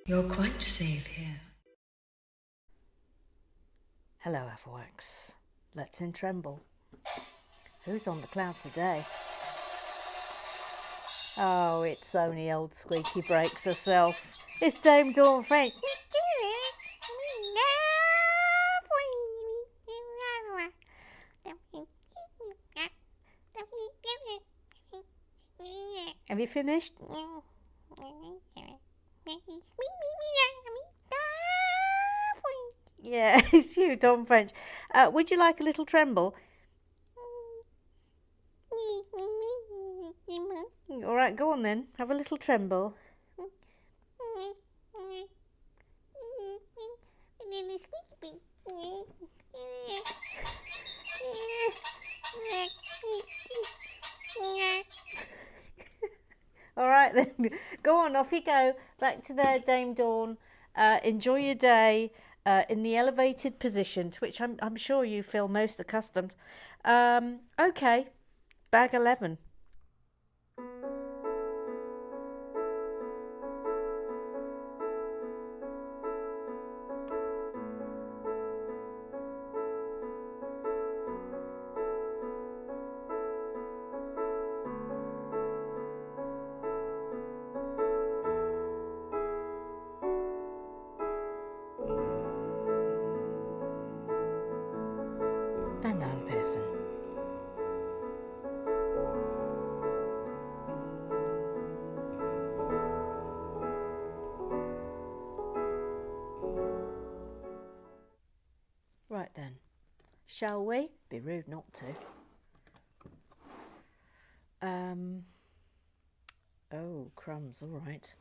You're quite safe here. Hello, Everwax. Let's in tremble. Who's on the cloud today? Oh, it's only old Squeaky Breaks herself. It's Dame Dawn French. Have you finished? Yeah, it's you, Dawn French. Would you like a little tremble? All right, go on then. Have a little tremble. All right then, go on, off you go. Back to there, Dame Dawn. Enjoy your day in the elevated position to which I'm sure you feel most accustomed. Okay, bag 11. And Anne Pearson. Right then, shall we? Be rude not to. Oh crumbs! All right.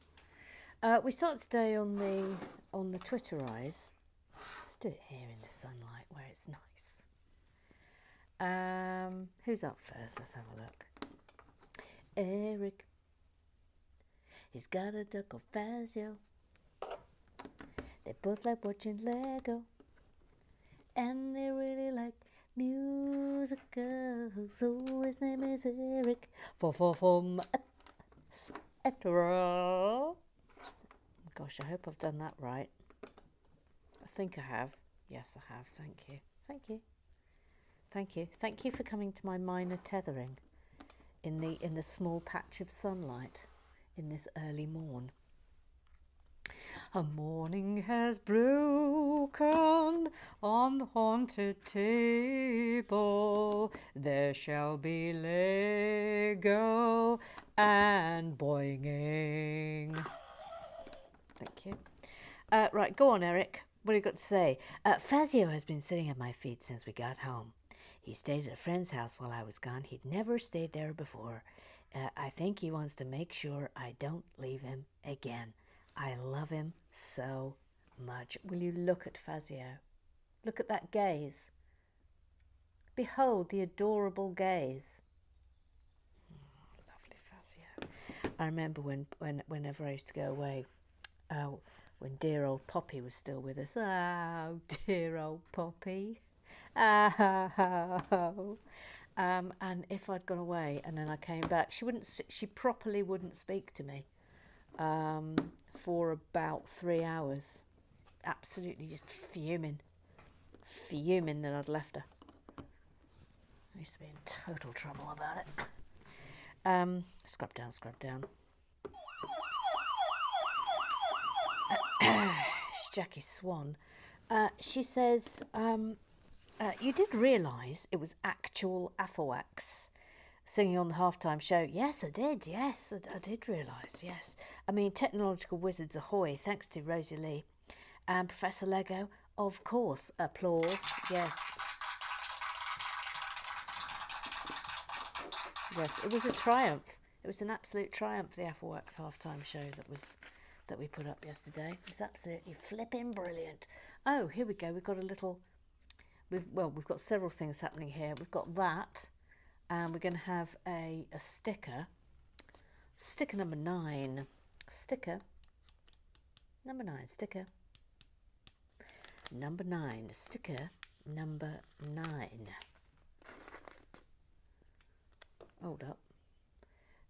We start today on the Twitterize. Let's do it here in the sunlight where it's nice. Who's up first? Let's have a look. Eric. He's got a duck of Fazio. They both like watching Lego. And they really like musicals. So his name is Eric. From etc. Gosh, I hope I've done that right. I think I have. Yes, I have. Thank you. Thank you. Thank you. Thank you for coming to my minor tethering in the small patch of sunlight in this early morn. A morning has broken on the haunted table. There shall be Lego and boinging. Thank you. Right, go on, Eric. What have you got to say? Fazio has been sitting at my feet since we got home. He stayed at a friend's house while I was gone. He'd never stayed there before. I think he wants to make sure I don't leave him again. I love him so much. Will you look at Fazio? Look at that gaze. Behold the adorable gaze. Lovely Fazio. I remember whenever I used to go away, when dear old Poppy was still with us. Oh, dear old Poppy. Oh. And if I'd gone away and then I came back, she properly wouldn't speak to me for about 3 hours. Absolutely just fuming that I'd left her. I used to be in total trouble about it. Scrub down. It's Jackie Swan. She says, you did realise it was actual Afrowax singing on the halftime show? Yes, I did. Yes, I did realise. Yes. I mean, technological wizards ahoy, thanks to Rosie Lee. And Professor Lego, of course. Applause. Yes. Yes, it was a triumph. It was an absolute triumph, the Afrowax halftime show that we put up yesterday. It was absolutely flipping brilliant. Oh, here we go. We've got a little... We've got several things happening here. We've got that, and we're going to have a sticker. Sticker number 9. Sticker. Number 9. Sticker. Number 9. Sticker number 9. Hold up.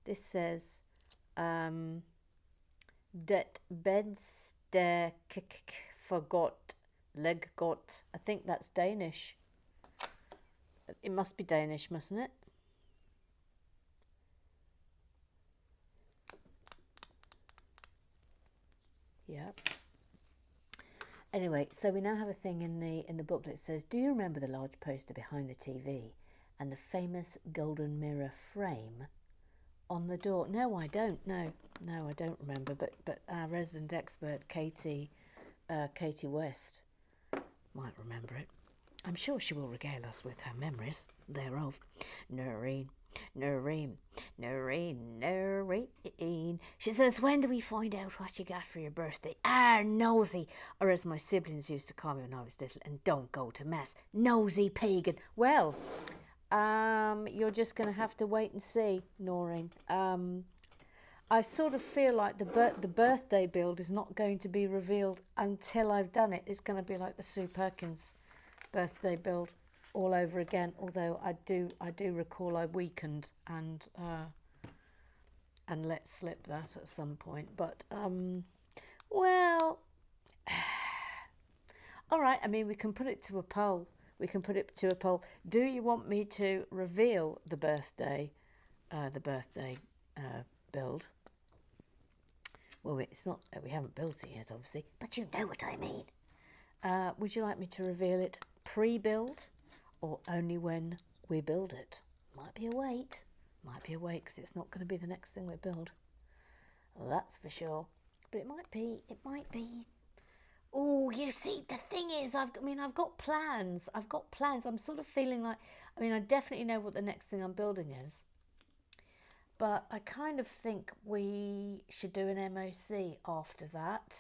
This says, Det der forgot leg got. I think that's Danish. It must be Danish, mustn't it? Yeah. Anyway, so we now have a thing in the booklet that says, do you remember the large poster behind the TV and the famous golden mirror frame on the door? No, I don't. No, I don't remember. But our resident expert, Katie West, might remember it. I'm sure she will regale us with her memories thereof. Noreen. She says, when do we find out what you got for your birthday? Nosy. Or as my siblings used to call me when I was little, and don't go to mass, nosy pagan. Well, you're just going to have to wait and see, Noreen. I sort of feel like the birthday build is not going to be revealed until I've done it. It's going to be like the Sue Perkins birthday build all over again. Although I do recall I weakened and let slip that at some point. But well, all right. I mean, we can put it to a poll. Do you want me to reveal the birthday build? Well, it's not. We haven't built it yet, obviously. But you know what I mean. Would you like me to reveal it pre-build or only when we build it? Might be a wait because it's not going to be the next thing we build. That's for sure. But it might be. Oh, you see, the thing is, I've got plans. I'm sort of feeling like, I definitely know what the next thing I'm building is. But I kind of think we should do an MOC after that.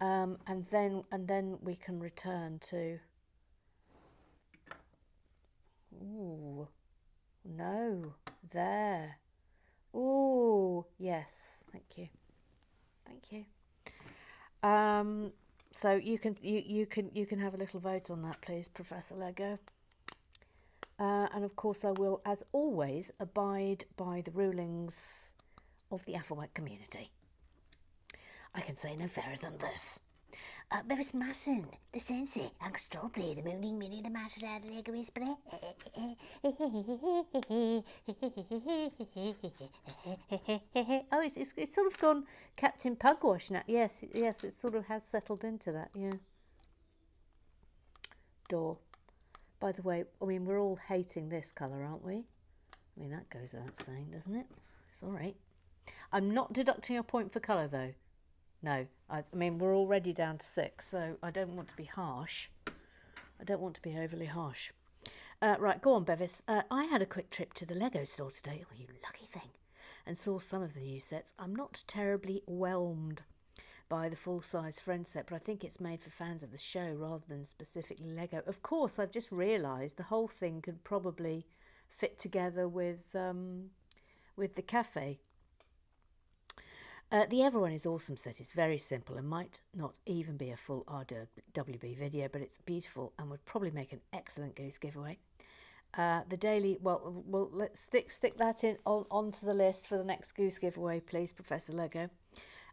And then we can return to. Ooh, no, there. Ooh, yes, thank you. So you can have a little vote on that, please, Professor Lego. And of course, I will, as always, abide by the rulings of the Afflewight community. I can say no fairer than this. Bevis Masson, the sensei, Uncle Strawberry, the mooning Minnie, the matter out of Lego whisperer. Oh, it's sort of gone Captain Pugwash now. Yes, it sort of has settled into that, yeah. Door. By the way, we're all hating this colour, aren't we? That goes without saying, doesn't it? It's all right. I'm not deducting a point for colour, though. No, we're already down to 6, so I don't want to be harsh. I don't want to be overly harsh. Right, go on, Bevis. I had a quick trip to the Lego store today, oh, you lucky thing, and saw some of the new sets. I'm not terribly whelmed by the full-size Friends set, but I think it's made for fans of the show rather than specifically Lego. Of course, I've just realised the whole thing could probably fit together with the cafe. The Everyone is Awesome set is very simple and might not even be a full RWB video, but it's beautiful and would probably make an excellent goose giveaway. The daily, well, let's stick that in onto the list for the next goose giveaway, please, Professor Lego.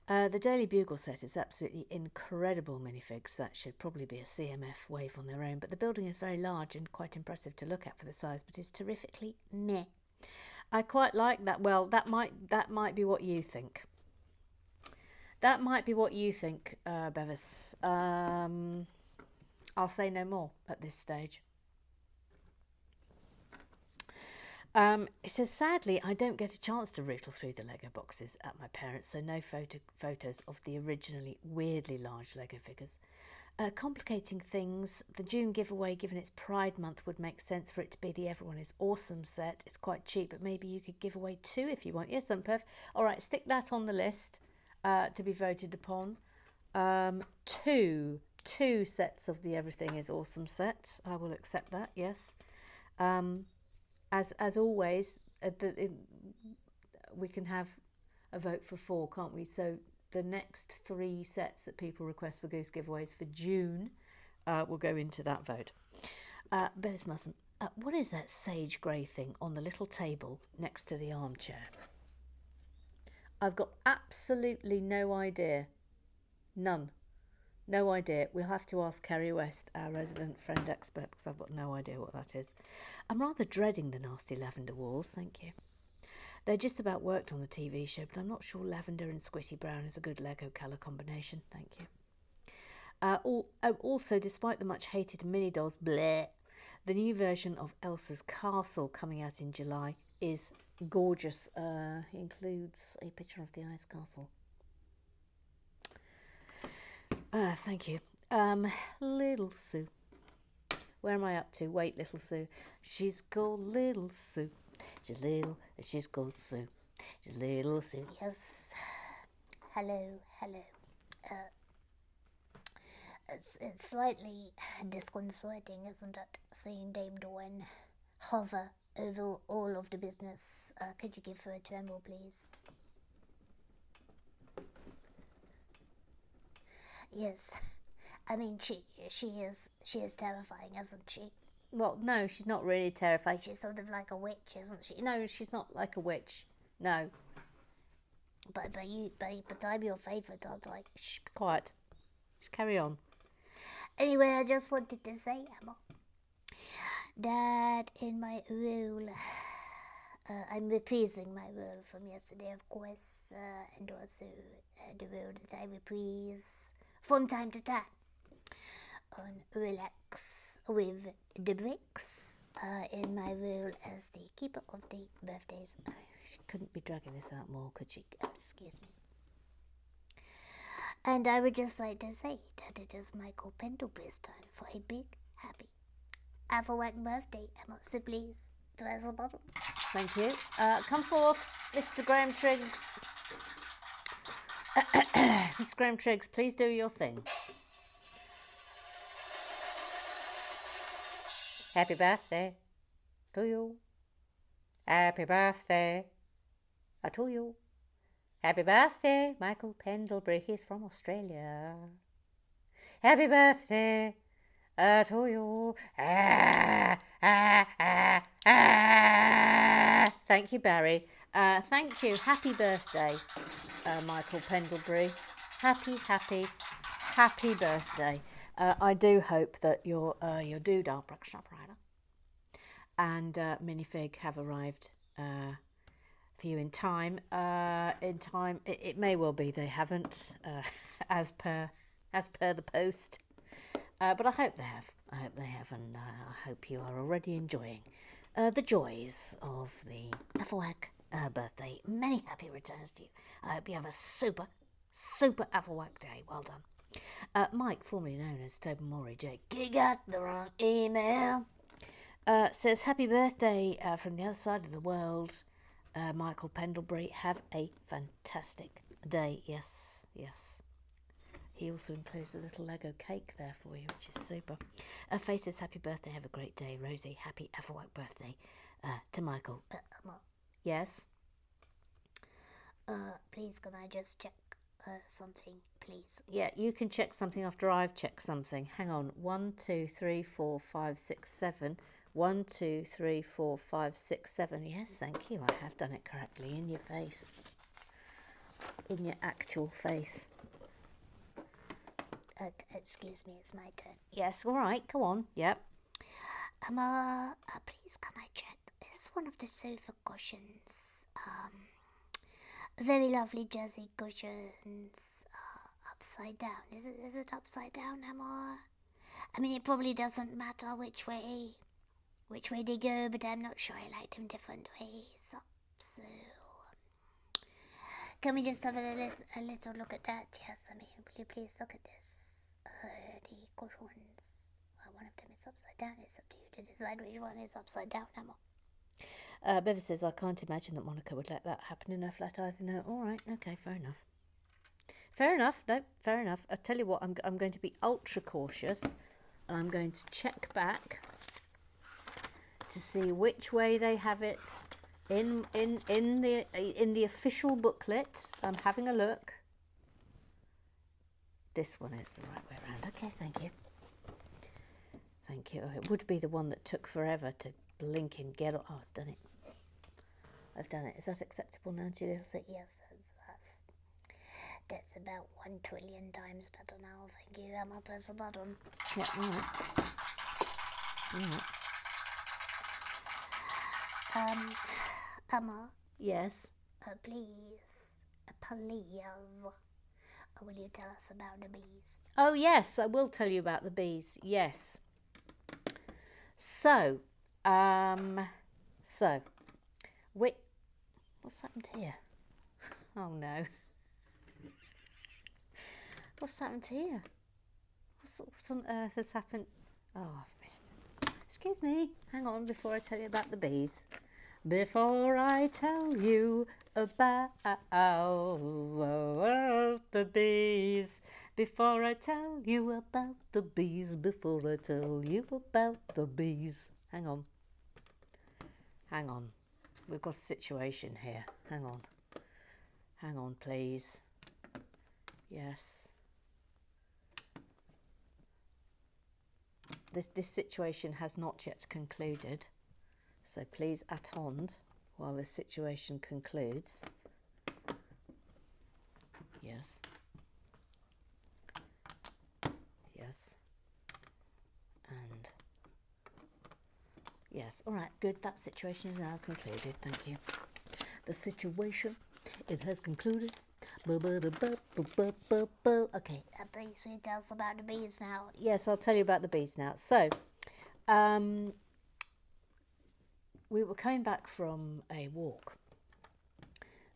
The Daily Bugle set is absolutely incredible minifigs. That should probably be a CMF wave on their own, but the building is very large and quite impressive to look at for the size, but is terrifically meh. I quite like that. Well, that might be what you think. That might be what you think, Bevis. I'll say no more at this stage. It says, sadly, I don't get a chance to rootle through the Lego boxes at my parents', so no photos of the originally weirdly large Lego figures. Complicating things, the June giveaway, given it's Pride Month, would make sense for it to be the Everyone is Awesome set. It's quite cheap, but maybe you could give away 2 if you want. Yes, I'm perfect. All right, stick that on the list. To be voted upon. 2 sets of the Everything is Awesome set. I will accept that, yes. As always, we can have a vote for 4, can't we? So the next 3 sets that people request for goose giveaways for June will go into that vote. Bez mustn't. What is that sage grey thing on the little table next to the armchair? I've got absolutely no idea. None. No idea. We'll have to ask Kerry West, our resident friend expert, because I've got no idea what that is. I'm rather dreading the nasty lavender walls, thank you. They just about worked on the TV show, but I'm not sure lavender and squitty brown is a good Lego colour combination, thank you. Also, despite the much hated mini dolls, bleh, the new version of Elsa's Castle coming out in July is gorgeous. It includes a picture of the ice castle. Thank you. Little Sue. Where am I up to? Wait, Little Sue. She's called Little Sue. She's little, she's called Sue. She's Little Sue. Yes. Hello. It's slightly disconcerting, isn't it? Seeing Dame Dawn hover over all of the business. Could you give her a tremble, please? Yes. I mean, she is terrifying, isn't she? Well, no, she's not really terrifying. She's sort of like a witch, isn't she? No, she's not like a witch. No. But I'm your favourite, aren't I? Shh, be quiet. Just carry on. Anyway, I just wanted to say, Emma, that in my role, I'm reprising my role from yesterday, of course, and also the role that I reprise from time to time on Relax with the Bricks, in my role as the keeper of the birthdays. She couldn't be dragging this out more, could she? Excuse me. And I would just like to say that it is Michael Pendlebury's turn for a big, happy Afterwork birthday, Emma. So please, press the button. Thank you. Come forth, Mr. Graham Triggs. Mr. Graham Triggs, please do your thing. Happy birthday to you. Happy birthday to you. Happy birthday, Michael Pendlebury. He's from Australia. Happy birthday to you. Thank you, Barry. Thank you. Happy birthday, Michael Pendlebury. Happy birthday. I do hope that your doodah, Bruckshop Rider, and minifig have arrived for you in time. It may well be they haven't, as per the post, but I hope they have. And I hope you are already enjoying the joys of the Afterwork birthday. Many happy returns to you. I hope you have a super Afterwork day. Well done. Mike, formerly known as Tobermory J. You got the wrong email. Says happy birthday from the other side of the world. Michael Pendlebury, have a fantastic day. Yes. He also includes a little Lego cake there for you, which is super. Faye says happy birthday, have a great day. Rosie, happy Afterwork birthday to Michael. Yes? Please, can I just check something, please? Yeah, you can check something after I've checked something. Hang on. 1, 2, 3, 4, 5, 6, 7. 1, 2, 3, 4, 5, 6, 7. Yes, thank you. I have done it correctly in your face. In your actual face. Excuse me, it's my turn. Yes, all right. Go on. Yep. Please, can I check? It's one of the sofa cushions. Very lovely jersey cushions. Upside down. Is it upside down, Emma? I mean, it probably doesn't matter which way they go, but I'm not sure I like them different ways up. So, can we just have a little look at that? Yes, I mean, will you please look at this? The cushions. One of them is upside down. It's up to you to decide which one is upside down, Emma. Bevan says, I can't imagine that Monica would let that happen in her flat either. No, all right, okay, fair enough. No, fair enough. I tell you what, I'm going to be ultra cautious, and I'm going to check back to see which way they have it in the official booklet. I'm having a look. This one is the right way around. Okay, thank you. Thank you. Oh, it would be the one that took forever to blink and get. Oh, I've done it. I've done it. Is that acceptable now, Julia? Yes, That's about 1 trillion times better now. Thank you, Emma. Press the button. Yeah, right. Emma, Yes. please, will you tell us about the bees? Oh, yes, I will tell you about the bees. Yes. So, wait, what's happened here? Oh no. What's happened here? What on earth has happened? Oh, I've missed it. Excuse me. Hang on before I tell you about the bees. Before I tell you about the bees. Before I tell you about the bees. Before I tell you about the bees. Hang on. Hang on. We've got a situation here. Hang on. Hang on, please. Yes. This situation has not yet concluded. So please attend while this situation concludes. Yes. Yes. And yes. All right, good. That situation is now concluded. Thank you. The situation, it has concluded. Okay. Please, will you tell us about the bees now? Yes, I'll tell you about the bees now. So, we were coming back from a walk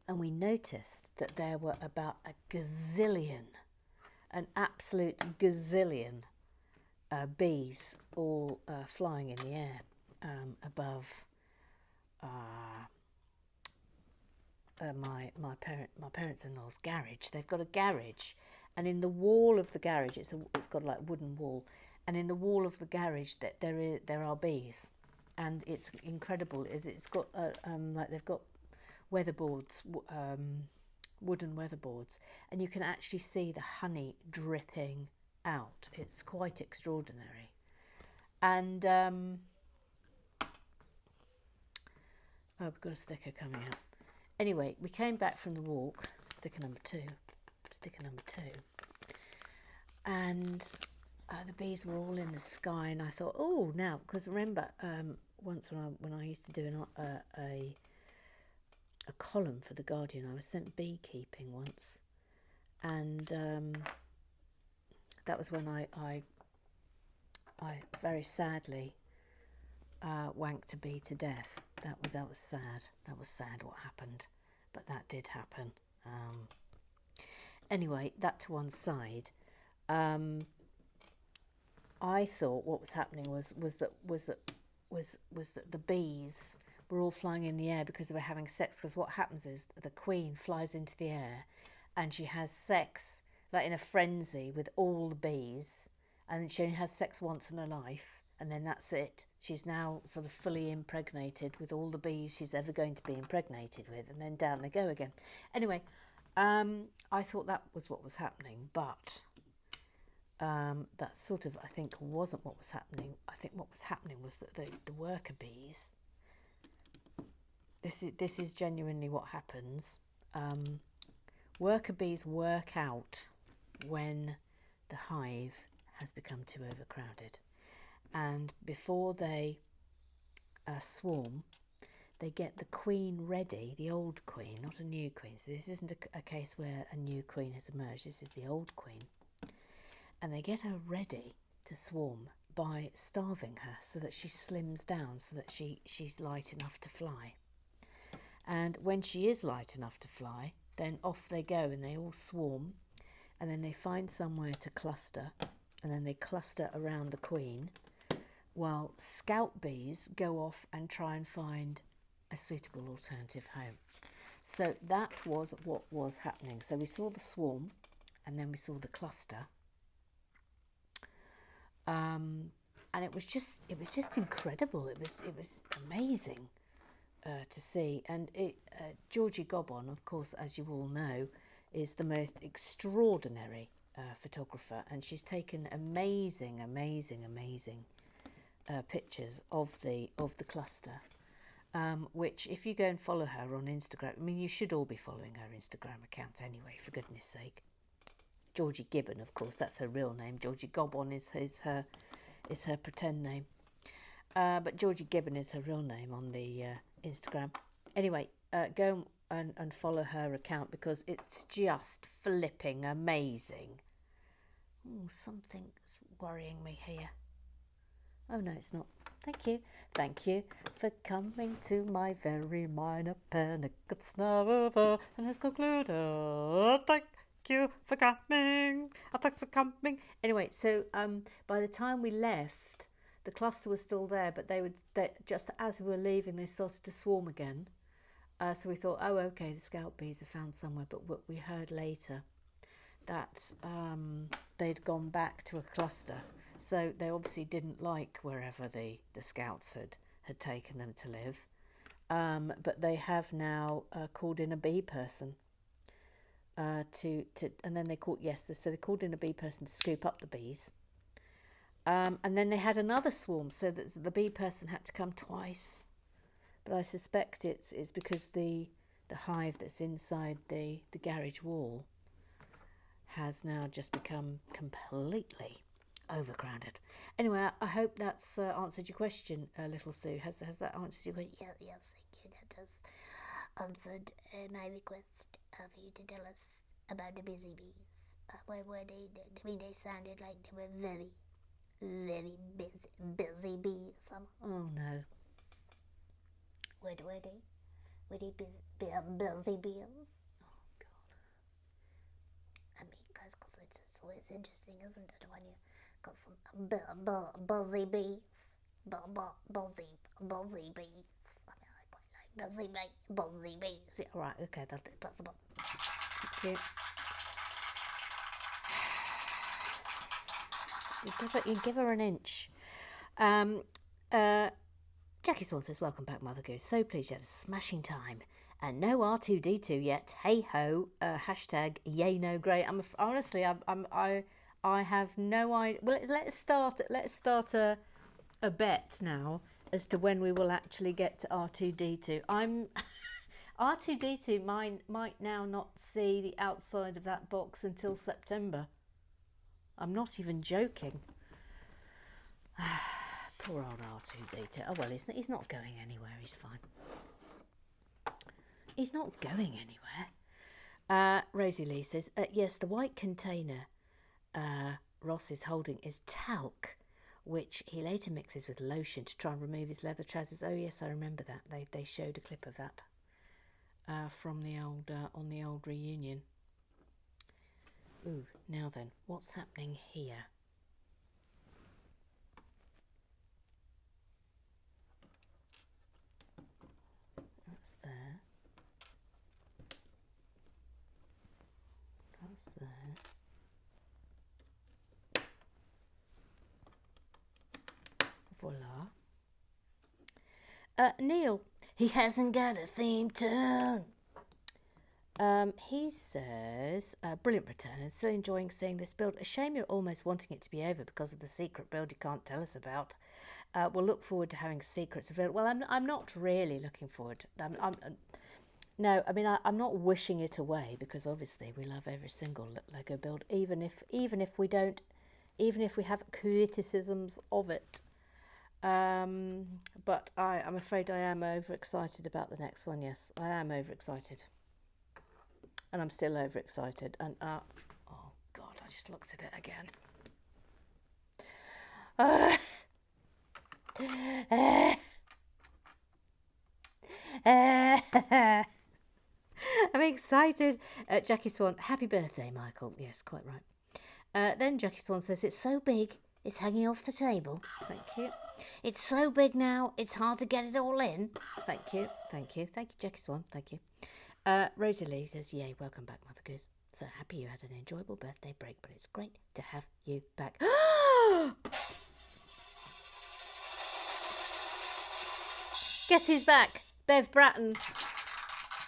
and we noticed that there were about a gazillion, an absolute gazillion bees all flying in the air above my parents-in-law's garage. They've got a garage, and in the wall of the garage, it's got like wooden wall, and in the wall of the garage that there are bees, and it's incredible. It's got like they've got weatherboards, wooden weatherboards, and you can actually see the honey dripping out. It's quite extraordinary, and oh, we've got a sticker coming out. Anyway, we came back from the walk, sticker number two, and the bees were all in the sky, and I thought, oh, now, because remember, once when I used to do a column for The Guardian, I was sent beekeeping once, and that was when I very sadly wanked a bee to death. That was sad. That was sad what happened, but that did happen. Anyway, that to one side. I thought what was happening was that the bees were all flying in the air because they were having sex. Because what happens is the queen flies into the air, and she has sex like in a frenzy with all the bees, and she only has sex once in her life, and then that's it. She's now sort of fully impregnated with all the bees she's ever going to be impregnated with, and then down they go again. Anyway, I thought that was what was happening, but that sort of, I think, wasn't what was happening. I think what was happening was that the worker bees, this is genuinely what happens. Worker bees work out when the hive has become too overcrowded, and before they swarm, they get the queen ready, the old queen, not a new queen. So this isn't a case where a new queen has emerged. This is the old queen, and they get her ready to swarm by starving her so that she slims down, so that she's light enough to fly. And when she is light enough to fly, then off they go, and they all swarm, and then they find somewhere to cluster, and then they cluster around the queen, while scout bees go off and try and find a suitable alternative home. So that was what was happening. So we saw the swarm, and then we saw the cluster, and it was just incredible. It was amazing to see. And Georgie Gobbon, of course, as you all know, is the most extraordinary photographer, and she's taken amazing pictures of the cluster. which if you go and follow her on Instagram, I mean, you should all be following her Instagram account anyway, for goodness sake. Georgie Gibbon, of course, that's her real name. Georgie Gobbon is her pretend name. But Georgie Gibbon is her real name on the Instagram. Anyway, go and follow her account because it's just flipping amazing. Oh, something's worrying me here. Oh, no, it's not. Thank you. Thank you for coming to my very minor panic. It's now over and has concluded. Thank you for coming. Thanks for coming. Anyway, so by the time we left, the cluster was still there, but they just as we were leaving, they started to swarm again. So we thought, oh, okay, the scout bees are found somewhere. But what we heard later that they'd gone back to a cluster. So they obviously didn't like wherever the scouts had taken them to live. But they have now called in a bee person to and then they called so they called in a bee person to scoop up the bees. And then they had another swarm, so that the bee person had to come twice. But I suspect it's because the hive that's inside the garage wall has now just become completely overcrowded. Anyway, I hope that's answered your question, little Sue. Has that answered your question? Yes, thank you. That has answered my request of you to tell us about the busy bees. They sounded like they were very, very busy bees. Oh no. Were they busy bees? Oh God. I mean, because it's always interesting, isn't it, when you got some buzzy bees, buzzy bees. I mean, I quite like buzzy bees. Yeah, right. Okay, that's it. Possible. Thank you. You give her an inch. Jackie Swan says, welcome back, Mother Goose. So pleased you had a smashing time. And no R2D2 yet. Hey ho. Hashtag yay no great. Honestly, I have no idea. Well, let's start a bet now as to when we will actually get to R2D2. R2D2 might now not see the outside of that box until September. I'm not even joking. Poor old R2D2. Oh well, he's not going anywhere. He's fine. He's not going anywhere. Rosie Lee says, yes, the white container Ross is holding is talc, which he later mixes with lotion to try and remove his leather trousers. Oh yes, I remember that. They showed a clip of that from the old on the old reunion. Ooh, now then, what's happening here? That's there. That's there. Voila. Neil, he hasn't got a theme tune. He says, brilliant return and still enjoying seeing this build. A shame you're almost wanting it to be over because of the secret build you can't tell us about. We'll look forward to having secrets revealed. Well, I'm not really looking forward. No, I mean I'm not wishing it away because obviously we love every single Lego build, even if we have criticisms of it. But I'm afraid I am overexcited about the next one. Yes, I am overexcited. And I'm still overexcited. And, oh God, I just looked at it again. I'm excited. Jackie Swan, happy birthday, Michael. Yes, quite right. Then Jackie Swan says, it's so big, it's hanging off the table. Thank you. It's so big now, it's hard to get it all in. Thank you. Thank you. Thank you, Jackie Swan. Thank you. Rosa Lee says, yay, welcome back, Mother Goose. So happy you had an enjoyable birthday break, but it's great to have you back. Guess who's back? Bev Bratton.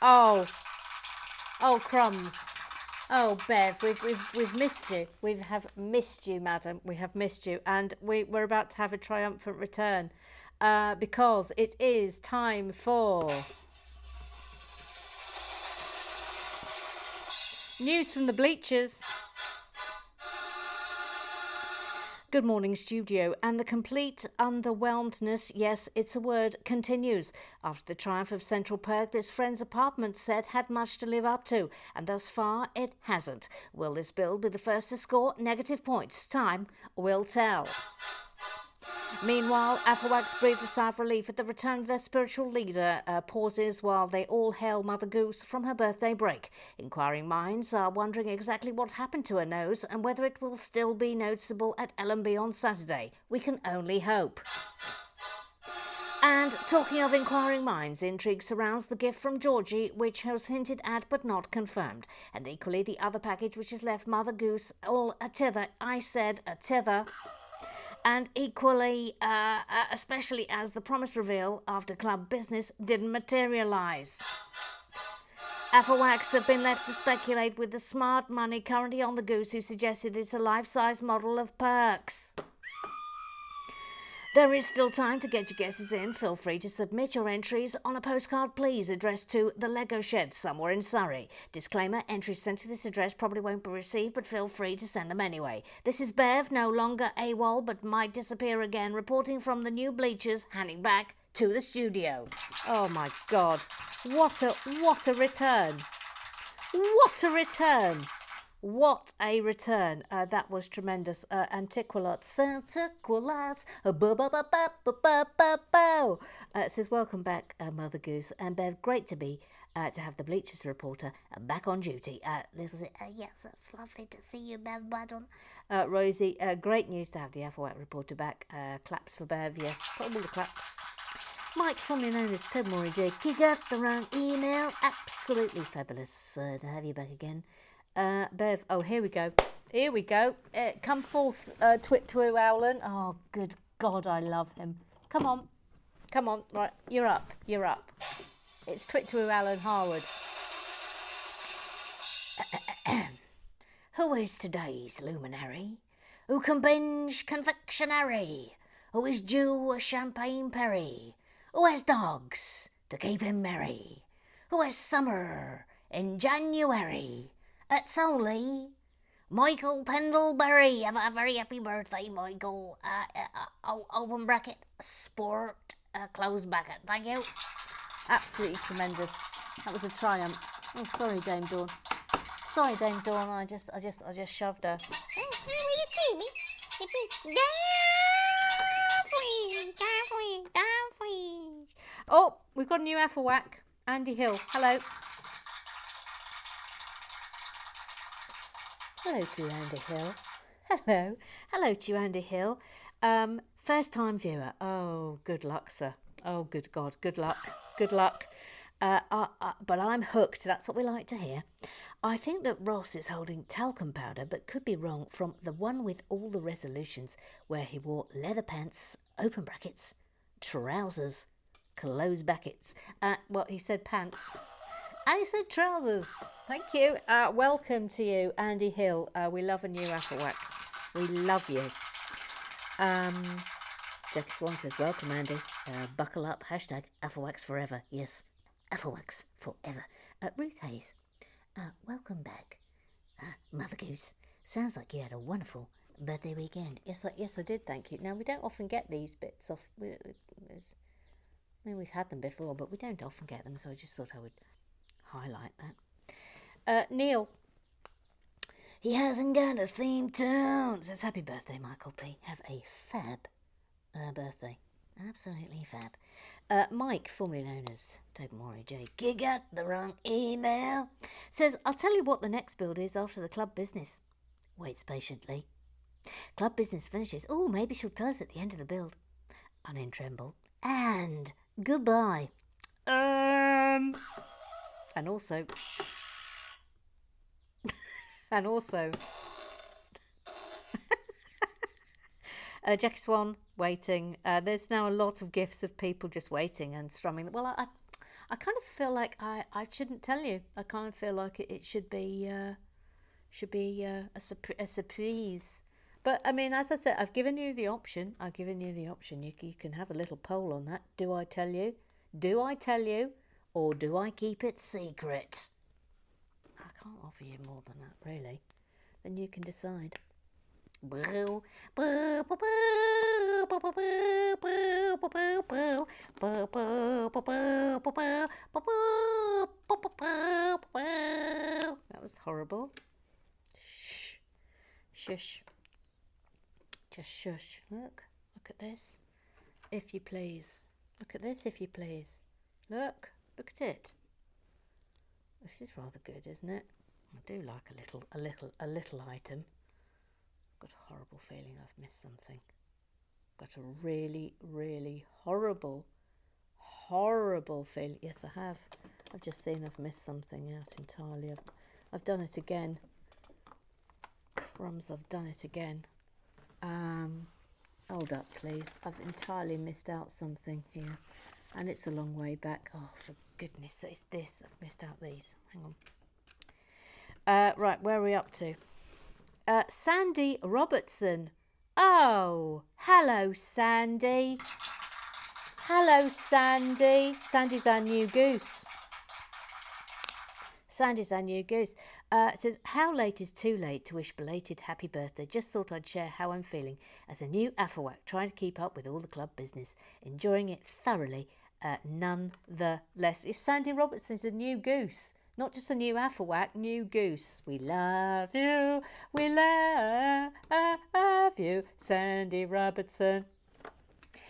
Oh, crumbs. Oh, Bev, we've missed you. We have missed you, madam. We have missed you, and we're about to have a triumphant return. because it is time for news from the bleachers. Good morning, studio. And the complete underwhelmedness, yes, it's a word, continues. After the triumph of Central Perk, this friend's apartment set had much to live up to, and thus far it hasn't. Will this build be the first to score negative points? Time will tell. Meanwhile, Afflewax breathed a sigh of relief at the return of their spiritual leader, pauses while they all hail Mother Goose from her birthday break. Inquiring minds are wondering exactly what happened to her nose and whether it will still be noticeable at L&B on Saturday. We can only hope. And talking of inquiring minds, intrigue surrounds the gift from Georgie, which was hinted at but not confirmed. And equally the other package which has left Mother Goose all a tither. I said a tither. And equally, especially as the promise reveal after club business didn't materialise. Afflewax have been left to speculate with the smart money currently on the Goose, who suggested it's a life-size model of Perks. There is still time to get your guesses in. Feel free to submit your entries on a postcard, please, addressed to the Lego Shed somewhere in Surrey. Disclaimer, entries sent to this address probably won't be received, but feel free to send them anyway. This is Bev, no longer AWOL, but might disappear again, reporting from the new bleachers, handing back to the studio. Oh my God, what a return. What a return. What a return. That was tremendous. Antiqualot. It says, welcome back, Mother Goose. And Bev, great to have the Bleachers reporter back on duty. Yes, it's lovely to see you, Bev Buddle. Rosie, great news to have the Afflewax reporter back. Claps for Bev, yes. Put all the claps. Mike, formerly known as Ted Maury J. You got the wrong email. Absolutely fabulous to have you back again. Bev, oh, here we go. Here we go. Come forth, Twit-Twoo Owlen. Oh, good God, I love him. Come on. Come on. Right, you're up. You're up. It's Twit-Twoo Owlen Harwood. Who is today's luminary? Who can binge confectionery? Who is due a champagne perry? Who has dogs to keep him merry? Who has summer in January? It's only Michael Pendlebury. Have a very happy birthday, Michael. Open bracket, sport, close bracket. Thank you. Absolutely tremendous. That was a triumph. Oh, sorry, Dame Dawn. Sorry, Dame Dawn. I just shoved her. Oh, we've got a new Afflewax. Andy Hill. Hello. Hello to you, Andy Hill. Hello. Hello to you, Andy Hill. First time viewer. Oh, good luck, sir. Oh, good God. Good luck. Good luck. But I'm hooked. That's what we like to hear. I think that Ross is holding talcum powder, but could be wrong, from the one with all the resolutions, where he wore leather pants, open brackets, trousers, close brackets. Well, he said pants. And he said trousers. Thank you. Welcome to you, Andy Hill. We love a new Afflewax. We love you. Jackie Swan says, welcome, Andy. Buckle up. Hashtag Afflewax forever. Yes, Afflewax forever. Ruth Hayes, welcome back. Mother Goose, sounds like you had a wonderful birthday weekend. Yes, I did, thank you. Now, we don't often get these bits off. I mean, we've had them before, but we don't often get them, so I just thought I would highlight that. Neil, he hasn't got a theme tune. Says, happy birthday, Michael P. Have a fab birthday. Absolutely fab. Mike, formerly known as Toby Maury J. You got the wrong email. Says, I'll tell you what the next build is after the club business. Waits patiently. Club business finishes. Oh, maybe she'll tell us at the end of the build. Tremble. And goodbye. And also, Jackie Swan waiting. There's now a lot of gifs of people just waiting and strumming. Well, I kind of feel like I shouldn't tell you. I kind of feel like it should be a surprise. But I mean, as I said, I've given you the option. I've given you the option. You can have a little poll on that. Do I tell you? Do I tell you? Or do I keep it secret? I can't offer you more than that, really. Then you can decide. That was horrible. Shh. Shush. Just shush. Look at this. If you please. Look at this, if you please. Look at it. This is rather good, isn't it? I do like a little item. Got a horrible feeling I've missed something. Got a really, really horrible feeling. Yes, I have. I've just seen I've missed something out entirely. I've done it again. Crumbs, I've done it again. Hold up, please. I've entirely missed out something here. And it's a long way back. Oh, for goodness sake, it's this. I've missed out these. Hang on. Right, where are we up to? Sandy Robertson. Oh, hello, Sandy. Hello, Sandy. Sandy's our new goose. Sandy's our new goose. It says, how late is too late to wish belated happy birthday? Just thought I'd share how I'm feeling as a new Afawak, trying to keep up with all the club business, enjoying it thoroughly, nonetheless. It's Sandy Robertson's a new goose, not just a new Afawak, new goose. We love you, Sandy Robertson.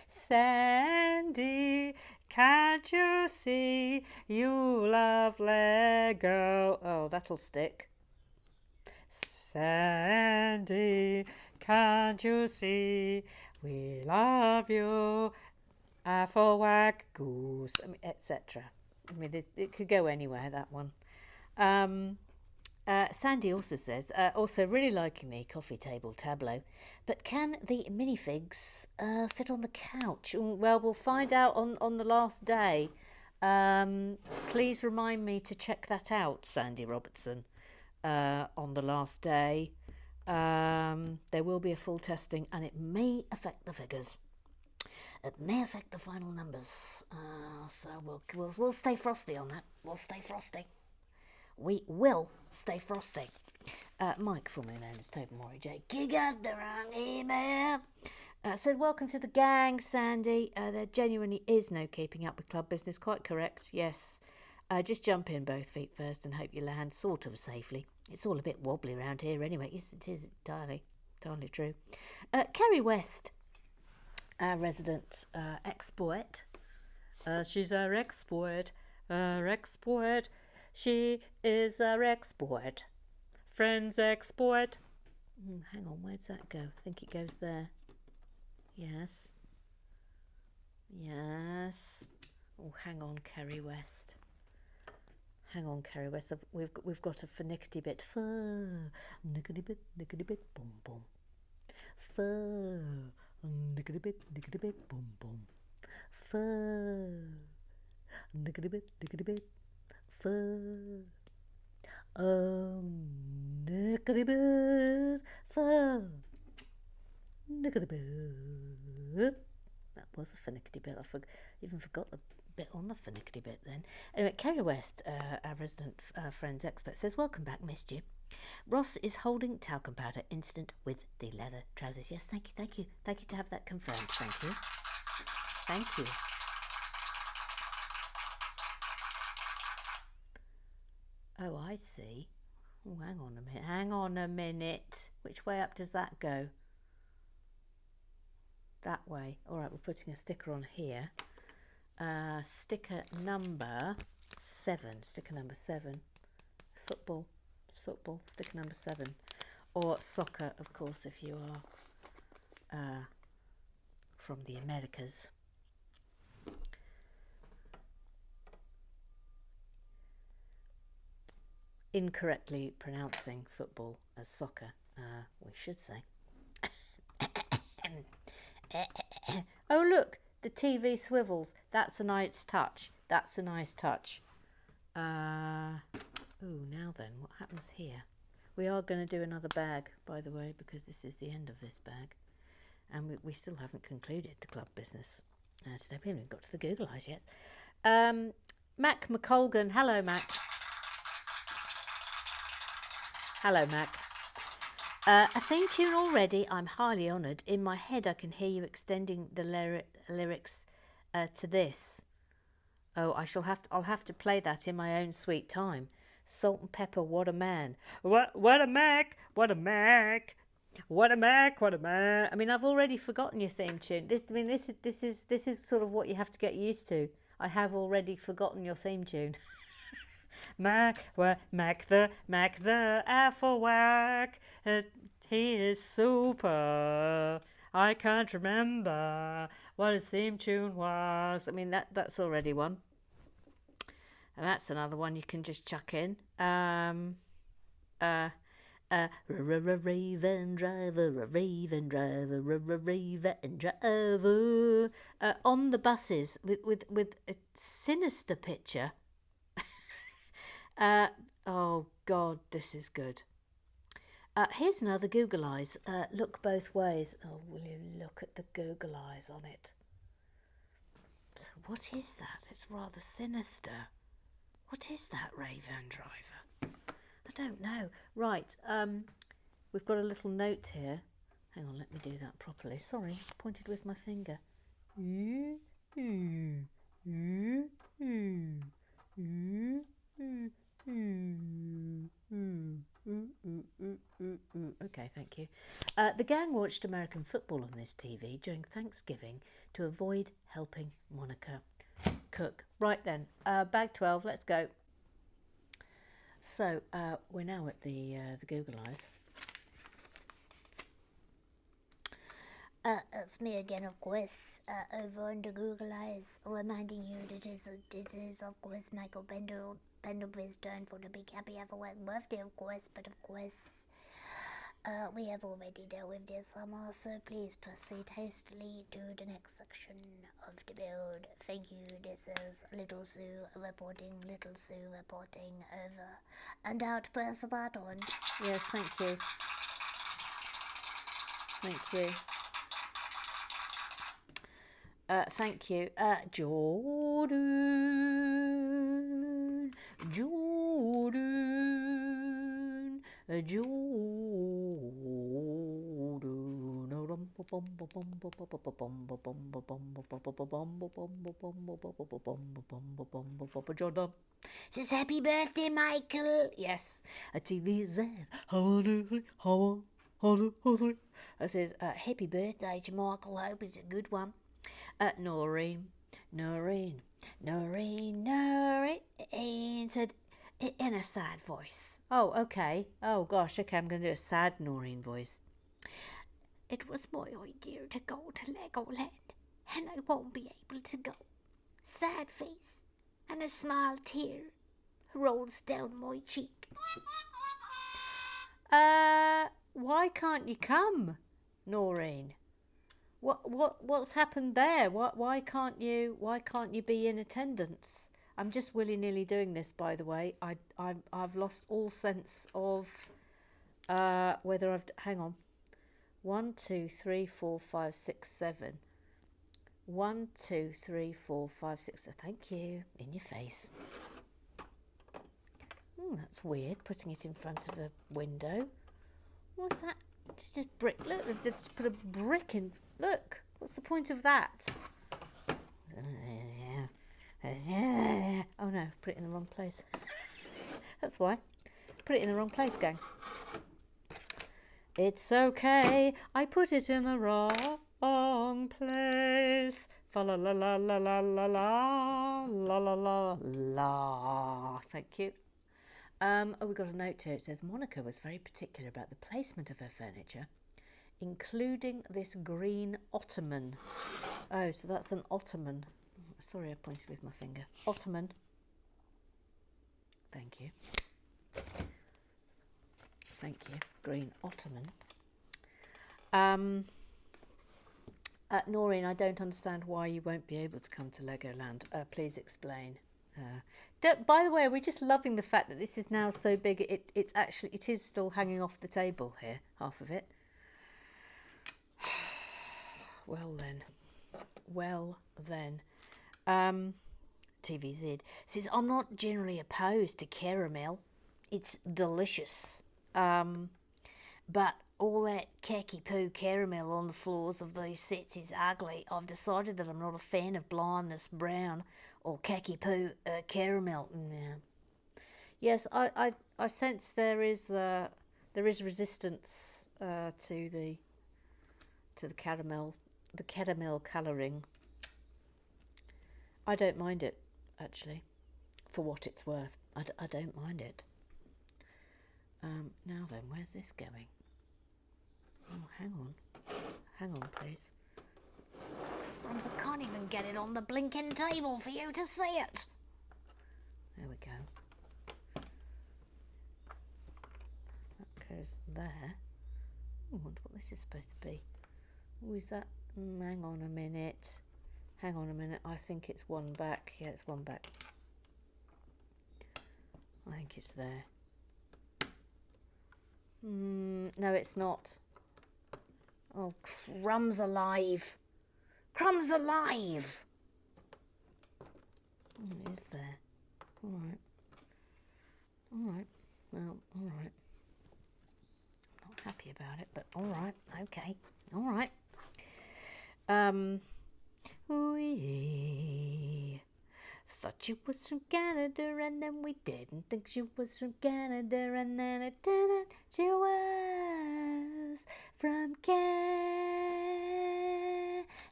Sandy, can't you see you love Lego? Oh, that'll stick. Sandy, can't you see we love you? Afawak goose, etc. I mean, it could go anywhere, that one. Sandy also says, also really liking the coffee table tableau, but can the minifigs fit on the couch? Well, we'll find out on the last day. Please remind me to check that out, Sandy Robertson, on the last day. There will be a full testing and it may affect the figures. It may affect the final numbers. So we'll stay frosty on that. We'll stay frosty. We will stay frosty. Mike, formerly known as Toby Maury J. Gig out the wrong email. Says, welcome to the gang, Sandy. There genuinely is no keeping up with club business. Quite correct, yes. Just jump in both feet first and hope you land sort of safely. It's all a bit wobbly around here anyway. Yes, it is entirely true. Kerry West, our resident ex-poet. She's our ex-poet. Ex-poet. She is our ex-poet. Friend's ex-poet. Hang on, where's that go? I think it goes there. Yes. Yes. Oh, hang on, Kerry West. Hang on, Kerry West. We've got a finickety bit. Nickety bit, boom, boom. Nickety bit, boom, boom. Nickety bit. Nickety bit, nickety bit. That was a finickety bit. I even forgot the bit on the finickety bit then. Anyway, Kerry West, our resident Friends expert, says, welcome back, missed you. Ross is holding talcum powder incident with the leather trousers. Yes, thank you to have that confirmed. Thank you. Oh, I see. Oh, hang on a minute. Which way up does that go? That way. All right, we're putting a sticker on here. Sticker number 7. Football. It's football. Sticker number 7. Or soccer, of course, if you are from the Americas. Incorrectly pronouncing football as soccer, we should say. Oh, look, the TV swivels. That's a nice touch. Ooh, now then, what happens here? We are going to do another bag, by the way, because this is the end of this bag. And we still haven't concluded the club business. Today we haven't got to the Google Eyes yet. Mac McColgan. Hello, Mac. Hello, Mac. A theme tune already. I'm highly honoured. In my head, I can hear you extending the lyrics to this. Oh, I'll have to play that in my own sweet time. Salt and pepper, what a man! What a Mac! What a Mac! What a Mac! What a Mac! I mean, I've already forgotten your theme tune. This is sort of what you have to get used to. I have already forgotten your theme tune. Mac the apple whack. He is super. I can't remember what his theme tune was. I mean, that's already one. And that's another one you can just chuck in. Raven driver, raven driver, raven driver. On the buses with a sinister picture. Oh God, this is good. Here's another Google Eyes. Look both ways. Oh, will you look at the Google Eyes on it? So what is that? It's rather sinister. What is that, Raven driver? I don't know. Right, we've got a little note here. Hang on, let me do that properly. Sorry, pointed with my finger. Okay, thank you. The gang watched American football on this TV during Thanksgiving to avoid helping Monica cook. Right then, bag 12, let's go. So, we're now at the Google Eyes. It's me again, of course, over on the Google Eyes, reminding you that it is of course, Michael Pendlebury's turn for the big happy ever birthday, of course, but of course, we have already dealt with this summer, so please proceed hastily to the next section of the build. Thank you, this is Little Sue reporting, over and out. Press the button. Yes, thank you. Thank you. Thank you. Jordan. Jordan. Says happy birthday, Michael. Yes, a TV is there. It says, happy birthday to Michael. Hope it's a good one. Noreen said in a sad voice. Oh, okay. Oh, gosh. Okay, I'm going to do a sad Noreen voice. It was my idea to go to Legoland, and I won't be able to go. Sad face, and a small tear rolls down my cheek. Why can't you come, Noreen? What's happened there? Why can't you be in attendance? I'm just willy-nilly doing this, by the way. I've lost all sense of whether I've hang on. 1, 2, 3, 4, 5, 6, 7. 1, 2, 3, 4, 5, 6. Thank you. In your face. That's weird. Putting it in front of a window. What's that? It's just brick. Look, they've just put a brick in. Look, what's the point of that? Oh no, put it in the wrong place. That's why. Put it in the wrong place, gang. It's okay, I put it in the wrong place. Fa la la la la la la la la la la la. Thank you. We've got a note here. It says Monica was very particular about the placement of her furniture, including this green ottoman. Oh, so that's an ottoman. Sorry, I pointed with my finger. Ottoman. Thank you. Thank you. Green ottoman. Noreen, I don't understand why you won't be able to come to Legoland. Please explain. By the way, we're just loving the fact that this is now so big. It is still hanging off the table here, half of it. Well then. TVZ says, I'm not generally opposed to caramel. It's delicious. But all that khaki poo caramel on the floors of these sets is ugly. I've decided that I'm not a fan of blindness brown or khaki poo caramel. No. Yes, I sense there is resistance to the caramel colouring. I don't mind it, actually, for what it's worth. I don't mind it. Now then, where's this going? Oh, hang on, please. Crumbs, I can't even get it on the blinking table for you to see it. There we go. That goes there. I wonder what this is supposed to be. Oh, is that? Hang on a minute. I think it's one back. Yeah, it's one back. I think it's there. No, it's not. Oh, crumbs alive! Crumbs alive! Oh, it is there. All right. Well, all right. I'm not happy about it, but all right. Okay. All right. We thought she was from Canada, and then we didn't think she was from Canada, and then it turned out she was from Canada.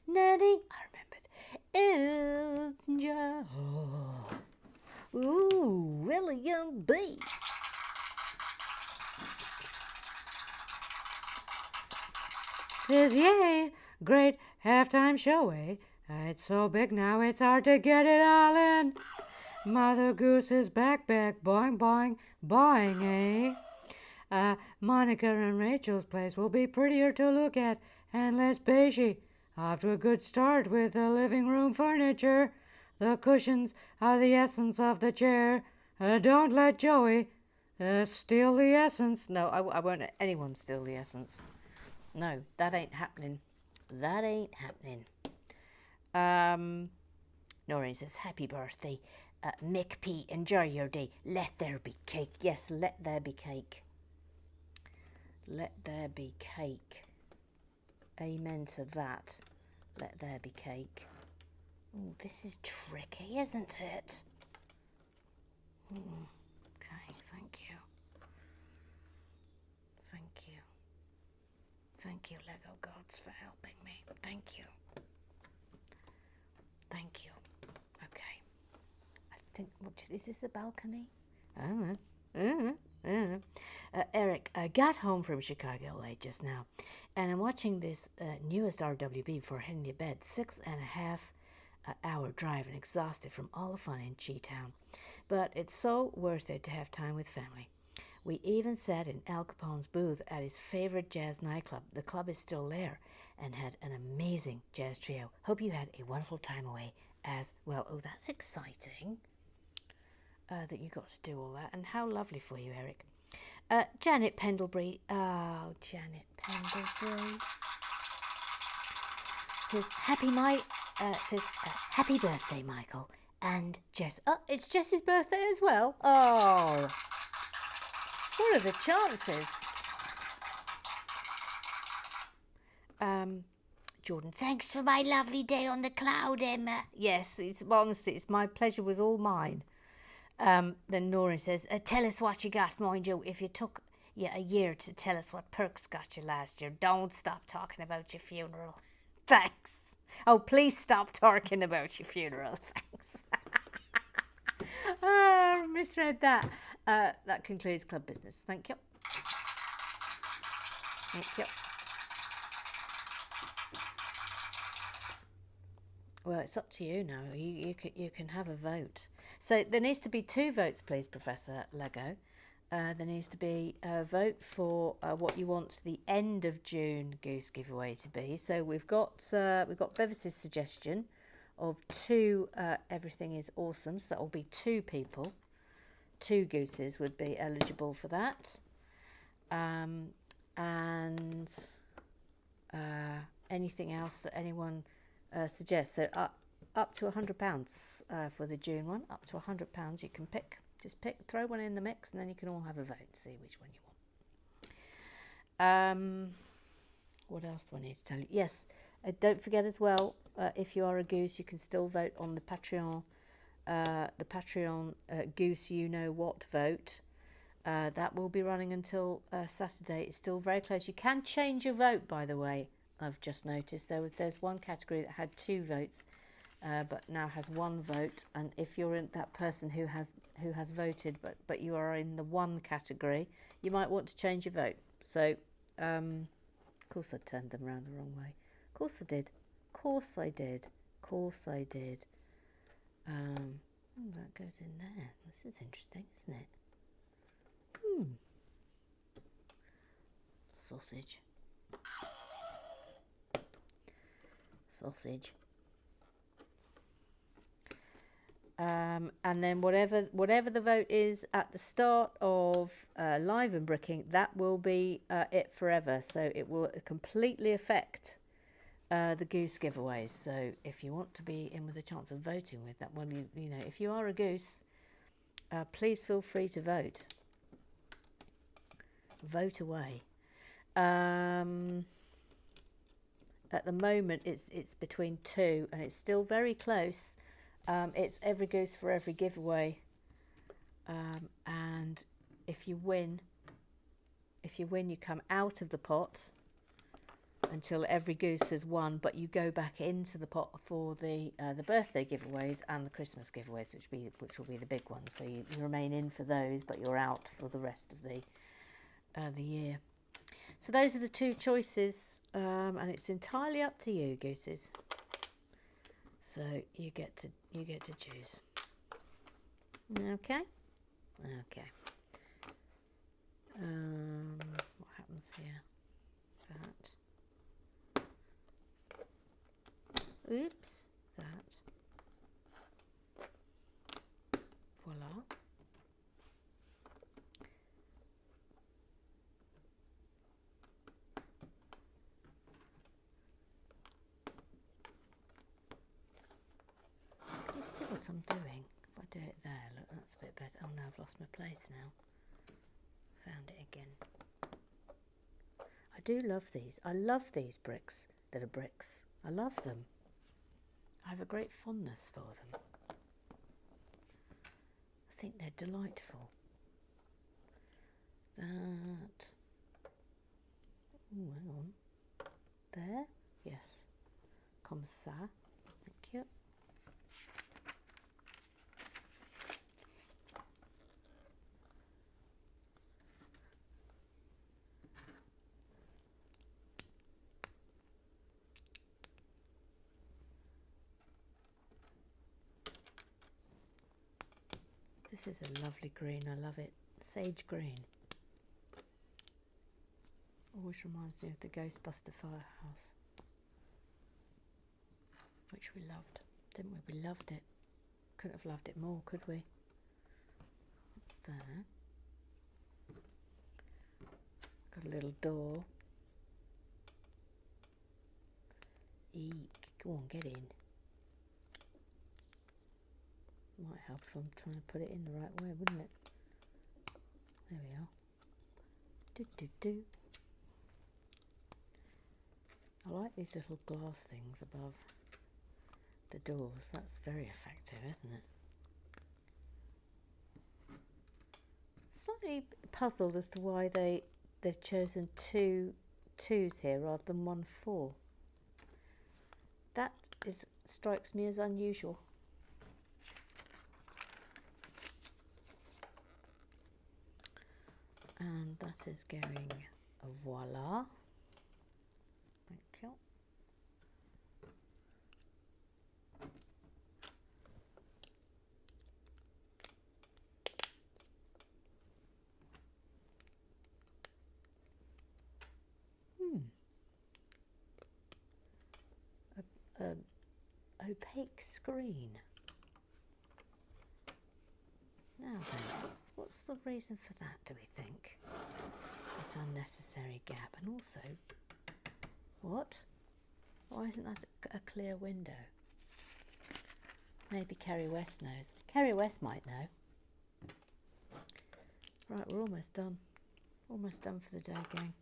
I remembered. It's Joe. Ooh, William B. Says, yay, great halftime show, eh? It's so big now it's hard to get it all in. Mother Goose is back, boing, boing, boing, eh? Monica and Rachel's place will be prettier to look at and less beigey. Off to a good start with the living room furniture. The cushions are the essence of the chair. Don't let Joey steal the essence. No, I won't let anyone steal the essence. No, that ain't happening. Noreen says, happy birthday. Mick P, enjoy your day. Let there be cake. Yes, let there be cake. Let there be cake. Amen to that. Let there be cake. Oh, this is tricky, isn't it? Okay, thank you. Thank you, Lego gods, for helping me. Thank you. Okay. I think, is this the balcony? I don't know. Eric, I got home from Chicago late just now, and I'm watching this newest RWB before heading to bed. 6.5 hour drive and exhausted from all the fun in Chi-Town. But it's so worth it to have time with family. We even sat in Al Capone's booth at his favorite jazz nightclub. The club is still there and had an amazing jazz trio. Hope you had a wonderful time away as well. Oh, that's exciting that you got to do all that. And how lovely for you, Eric. Janet Pendlebury. Oh, Janet Pendlebury. Says, happy birthday, Michael. And Jess. Oh, it's Jess's birthday as well. Oh. What are the chances? Jordan, Thanks for my lovely day on the cloud, Emma. Yes, honestly, it's my pleasure was all mine. Then Nora says, tell us what you got, mind you. If you took a year to tell us what perks got you last year, don't stop talking about your funeral. Thanks. Oh, please stop talking about your funeral. Thanks. I misread that. That concludes club business. Thank you. Well, it's up to you now. You can have a vote. So there needs to be 2 votes, please, Professor Lego. There needs to be a vote for what you want the end of June Goose giveaway to be. So we've got Bevis's suggestion of 2 Everything is Awesome. So that will be 2 people. 2 gooses would be eligible for that. And anything else that anyone suggests. So up to £100 for the June one. Up to £100 you can pick. Just throw one in the mix, and then you can all have a vote. See which one you want. What else do I need to tell you? Yes, don't forget as well, if you are a goose, you can still vote on the Patreon Goose You Know What vote. That will be running until Saturday. It's still very close. You can change your vote, by the way. I've just noticed there's one category that had 2 votes, but now has 1 vote. And if you're in that person who has voted, but you are in the 1 category, you might want to change your vote. So, of course, I turned them around the wrong way. Of course I did. Of course I did. Of course I did. That goes in there. This is interesting, isn't it? Sausage. And then whatever the vote is at the start of live and bricking, that will be it forever. So it will completely affect the goose giveaways. So if you want to be in with a chance of voting with that one, you know, if you are a goose, please feel free to vote. Vote away. At the moment, it's between 2, and it's still very close. It's every goose for every giveaway, and if you win, you come out of the pot until every goose has won. But you go back into the pot for the birthday giveaways and the Christmas giveaways, which will be the big ones. So you remain in for those, but you're out for the rest of the year. So those are the 2 choices, and it's entirely up to you, gooses. So you get to choose. Okay. What happens here? That. Oops. That. Voila. See what I'm doing. If I do it there, look, that's a bit better. Oh no, I've lost my place now. Found it again. I do love these. I love these bricks that are bricks. I love them. I have a great fondness for them. I think they're delightful. That. Ooh, hang on. There? Yes. Comme ça. Thank you. This is a lovely green. I love it. Sage green. Always reminds me of the Ghostbuster firehouse, which we loved, didn't we? We loved it. Couldn't have loved it more, could we? What's there? Got a little door. Eek. Go on, get in. Might help if I'm trying to put it in the right way, wouldn't it? There we are. Do. I like these little glass things above the doors. That's very effective, isn't it? Slightly puzzled as to why they've chosen 2 2s here rather than 1 4. That strikes me as unusual. And that is going voila. Thank you. A opaque screen. Now then, what's the reason for that, do we think? This unnecessary gap. And also, what? Why isn't that a clear window? Maybe Kerry West knows. Kerry West might know. Right, we're almost done. Almost done for the day, gang.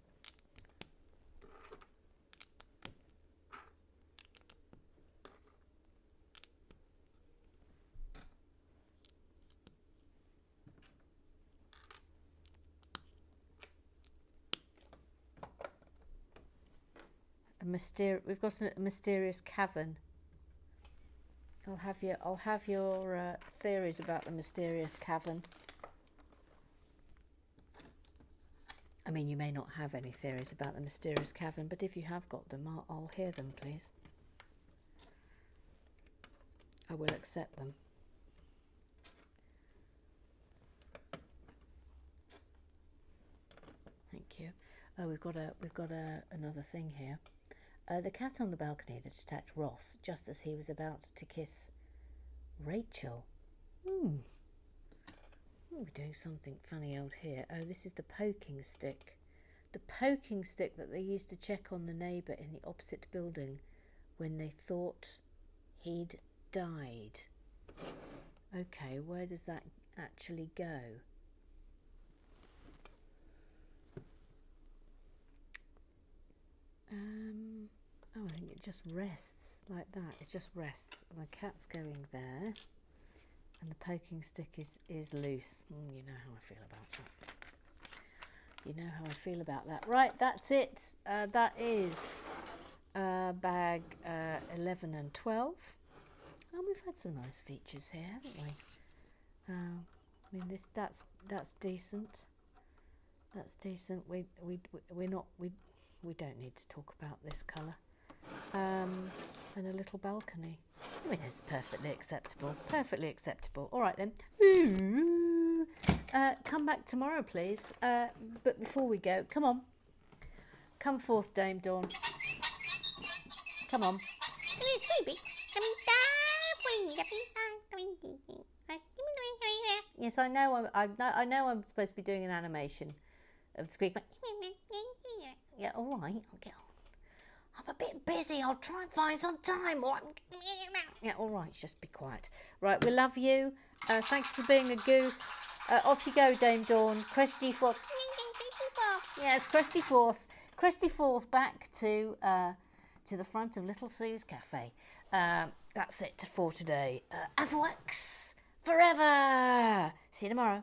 We've got a mysterious cavern. I'll have your theories about the mysterious cavern. I mean, you may not have any theories about the mysterious cavern, but if you have got them, I'll hear them, please. I will accept them. Thank you. Oh, we've got another thing here. The cat on the balcony that attacked Ross just as he was about to kiss Rachel. We're doing something funny out here. Oh, this is the poking stick. The poking stick that they used to check on the neighbour in the opposite building when they thought he'd died. Okay, where does that actually go? Oh, I think it just rests like that. It just rests. And the cat's going there. And the poking stick is loose. You know how I feel about that. You know how I feel about that. Right, that's it. That is bag 11 and 12. And we've had some nice features here, haven't we? I mean, that's decent. That's decent. We don't need to talk about this colour. And a little balcony. I mean, it's perfectly acceptable. Perfectly acceptable. All right then. Come back tomorrow, please. But before we go, come on. Come forth, Dame Dawn. Come on. Yes, I know. I know. I'm supposed to be doing an animation of the squeak. Yeah, all right. I'll get on. I'm a bit busy. I'll try and find some time. Yeah, all right. Just be quiet. Right, we love you. Thank you for being a goose. Off you go, Dame Dawn. Cresty forth. Yes, Cresty forth. Cresty forth back to the front of Little Sue's Cafe. That's it for today. Avwax forever. See you tomorrow.